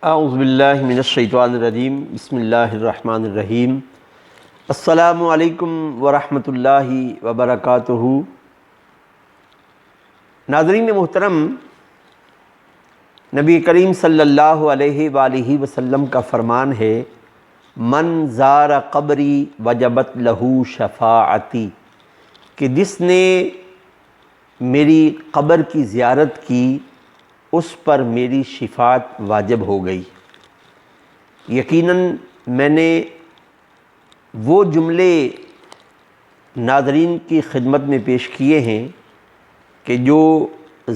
اعوذ باللہ من الشیطان الرجیم بسم اللہ الرحمن الرحیم السلام علیکم ورحمۃ اللہ وبرکاتہ۔ ناظرین محترم، نبی کریم صلی اللہ علیہ وآلہ وسلم کا فرمان ہے، من زار قبری وجبت لہ شفاعتی، کہ جس نے میری قبر کی زیارت کی اس پر میری شفاعت واجب ہو گئی۔ یقیناً میں نے وہ جملے ناظرین کی خدمت میں پیش کیے ہیں کہ جو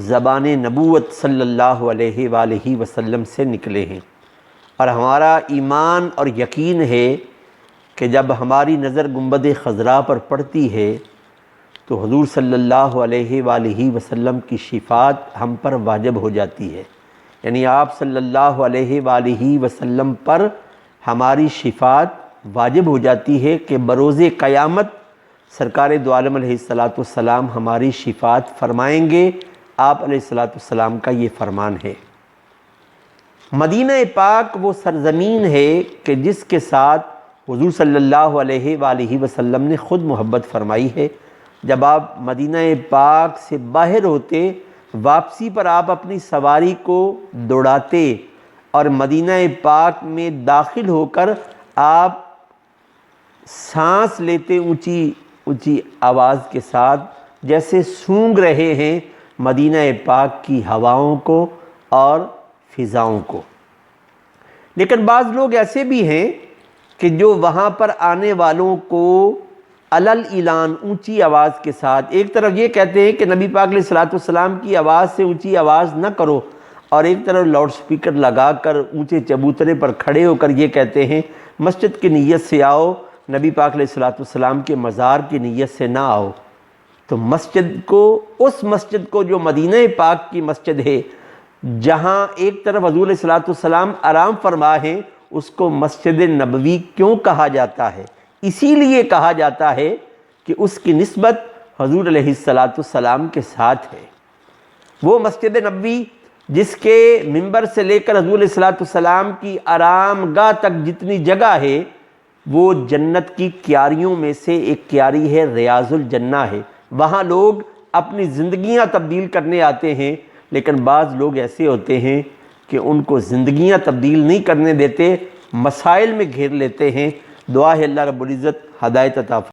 زبان نبوت صلی اللہ علیہ وآلہ وسلم سے نکلے ہیں، اور ہمارا ایمان اور یقین ہے کہ جب ہماری نظر گنبد خضراء پر پڑتی ہے تو حضور صلی اللہ علیہ وآلہ وسلم کی شفاعت ہم پر واجب ہو جاتی ہے، یعنی آپ صلی اللہ علیہ وآلہ وسلم پر ہماری شفاعت واجب ہو جاتی ہے کہ بروز قیامت سرکار دو عالم علیہ السلام ہماری شفاعت فرمائیں گے۔ آپ علیہ السلام کا یہ فرمان ہے۔ مدینہ پاک وہ سرزمین ہے کہ جس کے ساتھ حضور صلی اللہ علیہ وآلہ وسلم نے خود محبت فرمائی ہے۔ جب آپ مدینہ پاک سے باہر ہوتے، واپسی پر آپ اپنی سواری کو دوڑاتے اور مدینہ پاک میں داخل ہو کر آپ سانس لیتے اونچی اونچی آواز کے ساتھ، جیسے سونگھ رہے ہیں مدینہ پاک کی ہواؤں کو اور فضاؤں کو۔ لیکن بعض لوگ ایسے بھی ہیں کہ جو وہاں پر آنے والوں کو علل اعلان اونچی آواز کے ساتھ ایک طرف یہ کہتے ہیں کہ نبی پاک علیہ السلام کی آواز سے اونچی آواز نہ کرو، اور ایک طرف لاؤڈ سپیکر لگا کر اونچے چبوترے پر کھڑے ہو کر یہ کہتے ہیں مسجد کی نیت سے آؤ، نبی پاک علیہ السلام کے مزار کی نیت سے نہ آؤ۔ تو مسجد کو، اس مسجد کو جو مدینہ پاک کی مسجد ہے، جہاں ایک طرف حضور علیہ السلام آرام فرما ہیں، اس کو مسجد نبوی کیوں کہا جاتا ہے؟ اسی لیے کہا جاتا ہے کہ اس کی نسبت حضور علیہ السلام کے ساتھ ہے۔ وہ مسجد نبوی جس کے منبر سے لے کر حضور علیہ السلام کی آرام گاہ تک جتنی جگہ ہے، وہ جنت کی کیاریوں میں سے ایک کیاری ہے، ریاض الجنہ ہے۔ وہاں لوگ اپنی زندگیاں تبدیل کرنے آتے ہیں، لیکن بعض لوگ ایسے ہوتے ہیں کہ ان کو زندگیاں تبدیل نہیں کرنے دیتے، مسائل میں گھیر لیتے ہیں۔ دعا ہے اللہ رب العزت ہدایت عطا فرمائے۔